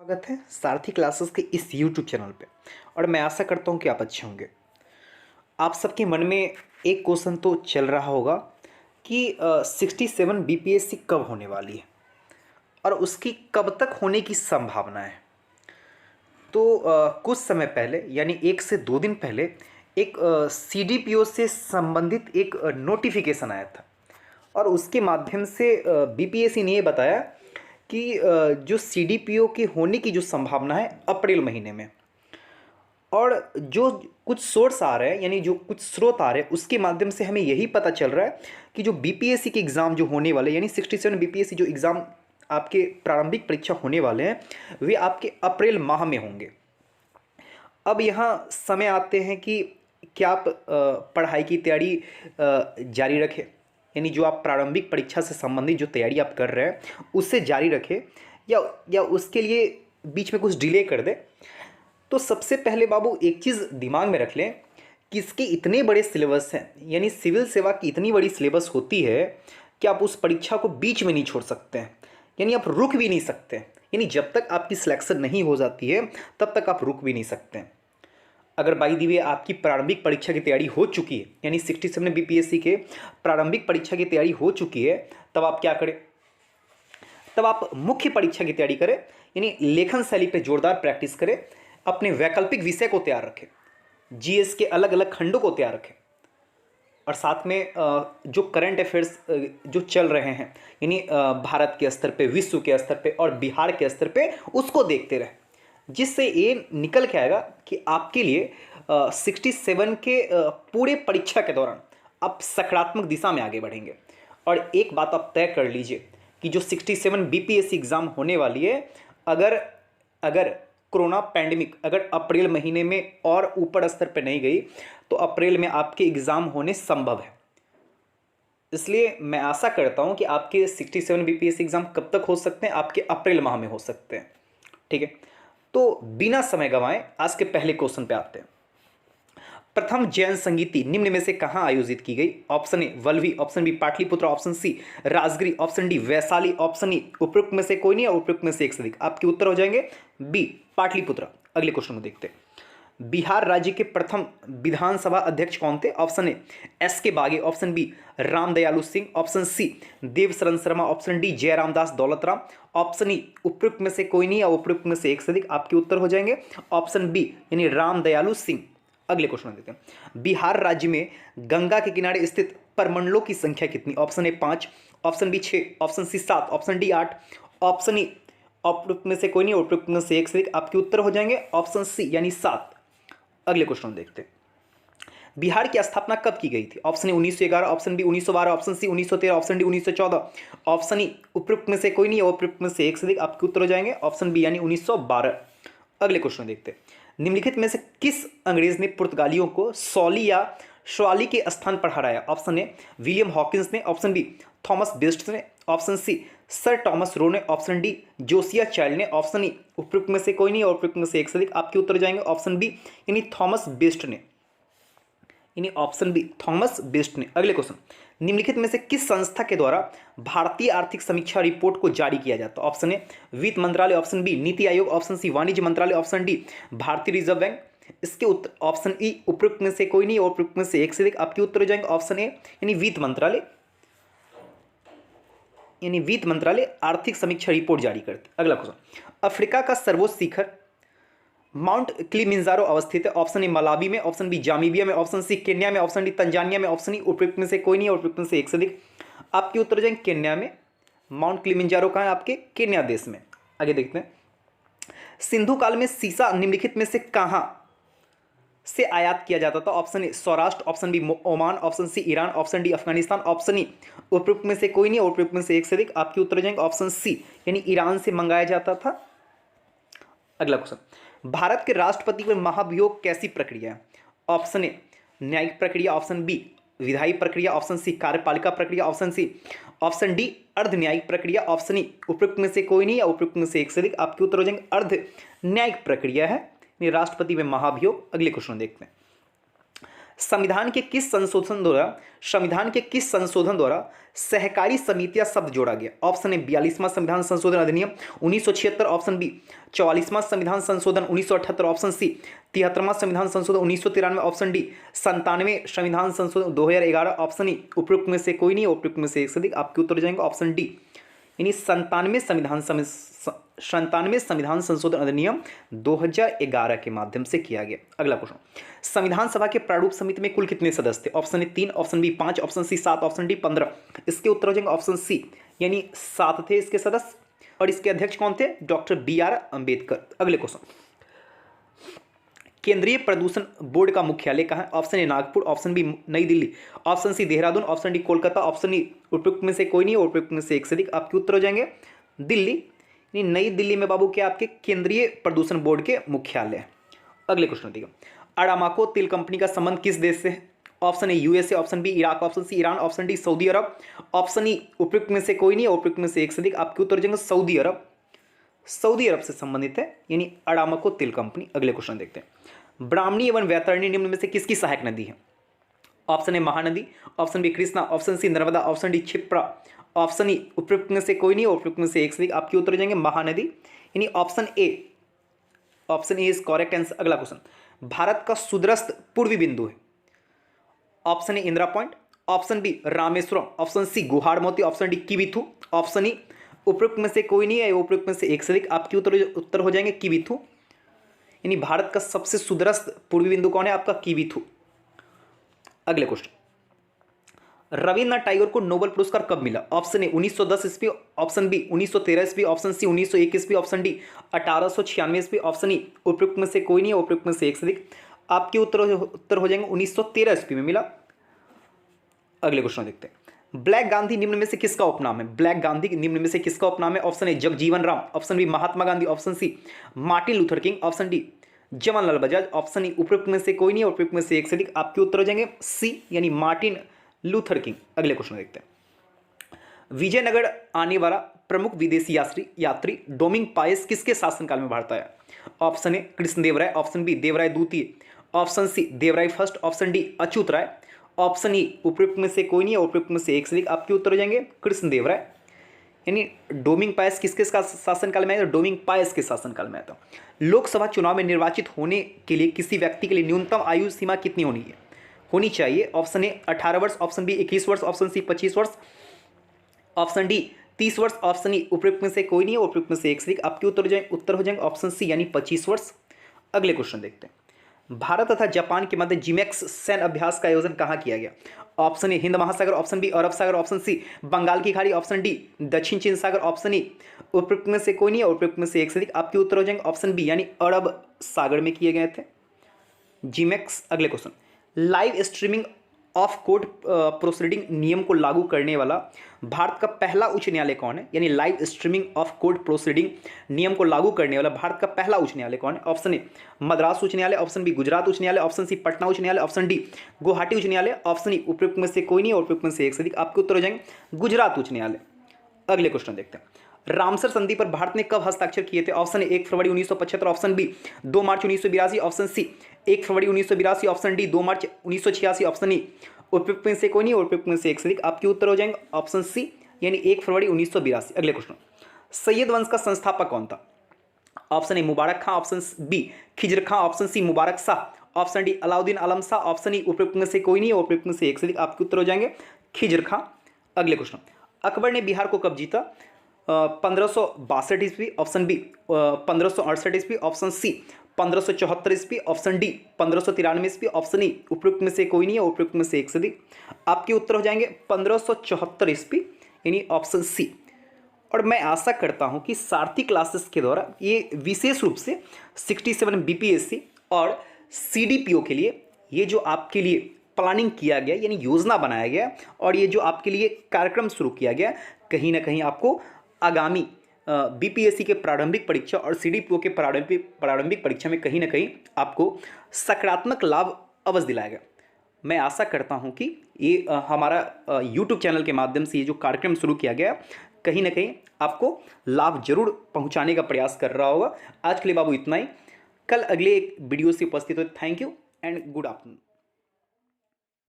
स्वागत है सारथी क्लासेस के इस YouTube चैनल पे। और मैं आशा करता हूँ कि आप अच्छे होंगे। आप सबके मन में एक क्वेश्चन तो चल रहा होगा कि 67 BPSC कब होने वाली है और उसकी कब तक होने की संभावना है। तो कुछ समय पहले यानी 1 से 2 दिन पहले एक CDPO से संबंधित एक नोटिफिकेशन आया था और उसके माध्यम से BPSC ने ये बताया कि जो CDPO के होने की जो संभावना है अप्रैल महीने में। और जो कुछ सोर्स आ रहे हैं यानी जो कुछ स्रोत आ रहे हैं उसके माध्यम से हमें यही पता चल रहा है कि जो BPSC के एग्ज़ाम जो होने वाले यानी 67 BPSC जो एग्ज़ाम आपके प्रारंभिक परीक्षा होने वाले हैं वे आपके अप्रैल माह में होंगे। अब यहाँ समय आते हैं कि क्या आप पढ़ाई की तैयारी जारी रखें, यानी जो आप प्रारंभिक परीक्षा से संबंधित जो तैयारी आप कर रहे हैं उससे जारी रखें या उसके लिए बीच में कुछ डिले कर दें। तो सबसे पहले बाबू एक चीज़ दिमाग में रख लें कि इसके इतने बड़े सिलेबस हैं, यानी सिविल सेवा की इतनी बड़ी सिलेबस होती है कि आप उस परीक्षा को बीच में नहीं छोड़ सकते हैं, यानी आप रुक भी नहीं सकते, यानी जब तक आपकी सिलेक्शन नहीं हो जाती है तब तक आप रुक भी नहीं सकते हैं। अगर बाई दी वे आपकी प्रारंभिक परीक्षा की तैयारी हो चुकी है यानी 67 BPSC के प्रारंभिक परीक्षा की तैयारी हो चुकी है तब आप क्या करें, तब आप मुख्य परीक्षा की तैयारी करें, यानी लेखन शैली पे जोरदार प्रैक्टिस करें, अपने वैकल्पिक विषय को तैयार रखें, GS के अलग अलग खंडों को तैयार रखें और साथ में जो करंट अफेयर्स जो चल रहे हैं यानी भारत के स्तर पे, विश्व के स्तर पे और बिहार के स्तर पे उसको देखते रहें, जिससे ये निकल के आएगा कि आपके लिए 67 के पूरे परीक्षा के दौरान आप सकारात्मक दिशा में आगे बढ़ेंगे। और एक बात आप तय कर लीजिए कि जो 67 BPSC एग्ज़ाम होने वाली है, अगर अगर कोरोना पैंडेमिक अगर अप्रैल महीने में और ऊपर स्तर पर नहीं गई तो अप्रैल में आपके एग्ज़ाम होने संभव है। इसलिए मैं आशा करता हूं कि आपके 67 BPSC एग्ज़ाम कब तक हो सकते हैं, आपके अप्रैल माह में हो सकते हैं। ठीक है, तो बिना समय गंवाए आज के पहले क्वेश्चन पे आते हैं। प्रथम जैन संगीति निम्न में से कहां आयोजित की गई? Option A Vallabhi, option B Pataliputra, option C Rajgiri, option D Vaishali, option E उपयुक्त में से कोई नहीं है, उपयुक्त में से एक से अधिक। आपके उत्तर हो जाएंगे बी पाटलिपुत्र। अगले क्वेश्चन को देखते हैं। बिहार राज्य के प्रथम विधानसभा अध्यक्ष कौन थे? Option A SK Bage, option B Ramdayalu Singh, option C Devsharan Sharma, option D Jairamdas Daulatram, option E उपयुक्त में से कोई नहीं या उपयुक्त में से एक से अधिक। आपके उत्तर हो जाएंगे ऑप्शन बी यानी रामदयालु सिंह। अगले क्वेश्चन देते हैं। बिहार राज्य में गंगा के किनारे स्थित परमंडलों की संख्या कितनी? Option A 5, option B 6, option C 7, option D 8, option E उपयुक्त में से कोई नहीं, उपयुक्त में से एक से अधिक। आपके उत्तर हो जाएंगे ऑप्शन सी यानी 7। अगले क्वेश्चन देखते हैं। बिहार की स्थापना कब की गई थी? Option A 1911, option B 1912, option C 1913, option D 1914, option E उपयुक्त में से कोई नहीं है, उपयुक्त में से एक से अधिक। आपके उत्तर हो जाएंगे ऑप्शन बी यानी 1912। अगले क्वेश्चन देखते हैं। निम्नलिखित में से किस अंग्रेज ने पुर्तगालियों को सॉली या श्वाली के स्थान पर हराया? ऑप्शन ए विलियम हॉकिंस ने, ऑप्शन बी थॉमस बेस्ट ने, option C sir Thomas Roe ने, ऑप्शन डी जोसिया चाइल्ड ने, ऑप्शन ई उपयुक्त में से कोई नहीं और उपयुक्त में से एक से अधिक। आपके उत्तर जाएंगे ऑप्शन बी यानी थॉमस बेस्ट ने, यानी ऑप्शन बी थॉमस बेस्ट ने। अगले क्वेश्चन। निम्नलिखित में से किस संस्था के द्वारा भारतीय आर्थिक समीक्षा रिपोर्ट को जारी किया जाता है? ऑप्शन ए वित्त मंत्रालय, option B NITI Aayog, option C वाणिज्य मंत्रालय, ऑप्शन डी भारतीय रिजर्व बैंक। इसके उत्तर ऑप्शन ई उपयुक्त में से कोई नहीं और उपयुक्त में से एक से अधिक। आपके उत्तर हो जाएंगे ऑप्शन ए यानी वित्त मंत्रालय, यानी वित्त मंत्रालय आर्थिक समीक्षा रिपोर्ट जारी करती। अगला क्वेश्चन। अफ्रीका का सर्वोच्च शिखर माउंट किलिमंजारो अवस्थित है? ऑप्शन ए मलावी में, ऑप्शन बी जामीबिया में, ऑप्शन सी केन्या में, ऑप्शन डी तंजानिया में, ऑप्शन ई उपयुक्त में से कोई नहीं और उपयुक्त में से एक से अधिक। आपके उत्तर हो जाएंगे केन्या में। माउंट किलिमंजारो कहाँ है? आपके केन्या देश में। आगे देखते हैं। सिंधु काल में सीसा निम्नलिखित में से कहां से आयात किया जाता था? Option A Saurashtra, option B Oman, option C Iran, option D Afghanistan, option E उपयुक्त में से कोई नहीं और उपयुक्त में से एक से अधिक। आपके उत्तर हो जाएंगे ऑप्शन सी यानी ईरान से मंगाया जाता था। अगला क्वेश्चन। भारत के राष्ट्रपति पर महाभियोग कैसी प्रक्रिया है? ऑप्शन ए न्यायिक प्रक्रिया, ऑप्शन बी विधायी प्रक्रिया, ऑप्शन सी कार्यपालिका प्रक्रिया, ऑप्शन डी अर्ध न्यायिक प्रक्रिया, ऑप्शन ई उपयुक्त में से कोई नहीं या उपयुक्त में से एक से अधिक। आपके उत्तर हो जाएंगे अर्ध न्यायिक प्रक्रिया है राष्ट्रपति में महाभियोग। अगले क्वेश्चन देखते हैं। संविधान के किस संशोधन द्वारा सहकारी समितियां शब्द जोड़ा गया? ऑप्शन ए 42वां संविधान संशोधन अधिनियम 1976, ऑप्शन बी 44वां संविधान संशोधन 1978, ऑप्शन सी 73वां संविधान संशोधन 1993, ऑप्शन डी 97वें संविधान संशोधन 2011, ऑप्शन ई उपयुक्त में से कोई नहीं, उपयुक्त में से एक से अधिक। आपके उत्तर हो जाएंगे ऑप्शन डी, यानी 97वें संविधान संशोधन अधिनियम 2011 के माध्यम से किया गया। अगला क्वेश्चन, संविधान सभा के प्रारूप समिति में कुल कितने सदस्य थे? Option A 3, option B 5, option C 7, option D 15। इसके उत्तर हो जाएंगे ऑप्शन सी, यानी 7 थे इसके सदस्य, और इसके अध्यक्ष कौन थे? Doctor BR Ambedkar. अगले क्वेश्चन, केंद्रीय प्रदूषण बोर्ड का मुख्यालय कहाँ है? Option A Nagpur, option B New Delhi, option C Dehradun, option D Kolkata, option E उपयुक्त में से कोई नहीं, उपयुक्त में से एक से अधिक। आपके उत्तर हो जाएंगे दिल्ली, नई दिल्ली में बाबू क्या आपके केंद्रीय प्रदूषण बोर्ड के मुख्यालय है। अगले क्वेश्चन देखिए, अरामाको तेल कंपनी का संबंध किस देश से है? Option A USA, option B Iraq, option C Iran, option D Saudi Arabia, option E उपयुक्त में से कोई नहीं, उपयुक्त में से एक से अधिक। आपके उत्तर हो जाएंगे सऊदी अरब, सऊदी अरब से संबंधित है यानी अरामाको तेल कंपनी। अगले क्वेश्चन देखते हैं, ब्राह्मणी एवं वैतरणी निम्न में से किसकी सहायक नदी है? Option A Mahanadi, option B Krishna, option C Narmada, option D Kshipra, option E उपयुक्त में से कोई नहीं, उपयुक्त में से एक से अधिक। आपके उत्तर हो जाएंगे महानदी, यानी option A is correct answer. अगला क्वेश्चन, भारत का सुदूरस्थ पूर्वी बिंदु है? Option A Indira point, option B Rameswaram, option C Guharmoti, option D Kibithu, option E उपयुक्त में से कोई नहीं है, उपयुक्त में से एक से अधिक। आपके उत्तर हो जाएंगे किबिथु, यानी भारत का सबसे सुदूरस्थ पूर्वी बिंदु कौन है? आपका किबिथु। अगले क्वेश्चन, रविन्द्रनाथ टैगोर को नोबेल पुरस्कार कब मिला? ऑप्शन ए 1910 ईस्वी, ऑप्शन बी 1913 ईस्वी, ऑप्शन सी 1901 ईस्वी, ऑप्शन डी 1896 ईस्वी, ऑप्शन ई उपयुक्त में से कोई नहीं है, उपयुक्त में से एक से अधिक। आपके उत्तर हो जाएंगे 1913 ईस्वी में मिला। अगले क्वेश्चन देखते हैं, ब्लैक गांधी निम्न में से किसका उपनाम है? ब्लैक गांधी निम्न में से किसका उपनाम है? Option A Jagjivan Ram, option B Mahatma Gandhi, option C Martin Luther King, option D Jawaharlal Bajaj, option E उपयुक्त में से कोई नहीं, उपयुक्त में से एक से अधिक। आपके उत्तर हो जाएंगे सी, यानी मार्टिन लूथर किंग। अगले क्वेश्चन देखते हैं, विजयनगर आने वाला प्रमुख विदेशी यात्री डोमिंग पायस किसके शासनकाल में भारत आया? Option A Krishnadevaraya, option B Devaraya द्वितीय, option C Devaraya first, option D Achyuta Raya, option E उपयुक्त में से कोई नहीं है, उपयुक्त में से एक से अधिक। आपके उत्तर हो जाएंगे कृष्णदेवराय, यानी डोमिंग पायस किसके शासनकाल में आया? डोमिंग पायस के शासनकाल में आया था। लोकसभा चुनाव में निर्वाचित होने के लिए किसी व्यक्ति के लिए न्यूनतम आयु सीमा कितनी होनी चाहिए? ऑप्शन ए 18 वर्ष, ऑप्शन बी 21 वर्ष, ऑप्शन सी 25 वर्ष, ऑप्शन डी 30 वर्ष, ऑप्शन ई उपयुक्त में से कोई नहीं है, उपयुक्त में से एक से अधिक। आपके उत्तर हो जाएंगे ऑप्शन सी, यानी 25 वर्ष। अगले क्वेश्चन देखते हैं, भारत तथा जापान के मध्य जिमेक्स सैन्य अभ्यास का आयोजन कहाँ किया गया? ऑप्शन ए हिंद महासागर, ऑप्शन बी अरब सागर, ऑप्शन सी बंगाल की खाड़ी, ऑप्शन डी दक्षिण चीन सागर, ऑप्शन ई उपयुक्त में से कोई नहीं है, उपयुक्त में से एक से अधिक। आपके उत्तर हो जाएंगे ऑप्शन बी, यानी अरब सागर में किए गए थे जिमेक्स। अगले question, live streaming of court proceeding नियम को लागू करने वाला भारत का पहला उच्च न्यायालय कौन है? यानी live streaming of court proceeding नियम को लागू करने वाला भारत का पहला उच्च न्यायालय कौन है? ऑप्शन ए मद्रास उच्च न्यायालय, ऑप्शन बी गुजरात उच्च न्यायालय, ऑप्शन सी पटना उच्च न्यायालय, ऑप्शन डी गुवाहाटी उच्च न्यायालय, ऑप्शन ई उपयुक्त में से कोई नहीं, उपयुक्त में से एक से अधिक। आपके उत्तर हो जाएंगे गुजरात उच्च न्यायालय। अगले क्वेश्चन देखते हैं, रामसर संधि पर भारत ने कब हस्ताक्षर किए थे? ऑप्शन ए 1 फरवरी 1975, ऑप्शन बी 2 मार्च 1982, ऑप्शन सी 1 फरवरी 1982, ऑप्शन डी 2 मार्च 1986, ऑप्शन ई उपयुक्त में से कोई नहीं, उपयुक्त में से एक से अधिक। आपके उत्तर हो जाएंगे ऑप्शन सी, यानी 1 फरवरी 1982। अगले क्वेश्चन, सैयद वंश का संस्थापक कौन था? Option A Mubarak Khan, option B Khizr Khan, option C Mubarak Shah, option D Alauddin Alam Shah, option E उपयुक्त में से कोई नहीं, उपयुक्त में से एक से अधिक। आपके उत्तर हो जाएंगे खिजर खां। अगले क्वेश्चन, अकबर ने बिहार को कब जीता? 1562 ईस्वी, ऑप्शन बी 1568 ईस्वी, ऑप्शन सी 1574 ईस्वी, ऑप्शन डी 1593 ईस्वी, ऑप्शन ई उपयुक्त में से कोई नहीं है, उपयुक्त में से एक से अधिक। आपके उत्तर हो जाएंगे 1574 ईस्वी, यानी ऑप्शन सी। और मैं आशा करता हूं कि सारथी क्लासेस के द्वारा ये विशेष रूप से 67 BPSC और CDPO के लिए ये जो आपके लिए प्लानिंग किया गया, यानी योजना बनाया गया, और ये जो आपके लिए कार्यक्रम शुरू किया गया, कहीं ना कहीं आपको आगामी BPSC के प्रारंभिक परीक्षा और CDPO के प्रारंभिक परीक्षा में कहीं ना कहीं आपको सकारात्मक लाभ अवश्य दिलाएगा। मैं आशा करता हूं कि ये हमारा YouTube चैनल के माध्यम से ये जो कार्यक्रम शुरू किया गया कहीं ना कहीं आपको लाभ जरूर पहुंचाने का प्रयास कर रहा होगा। आज के लिए बाबू इतना ही, कल अगले एक वीडियो से उपस्थित हो। Thank you and good afternoon.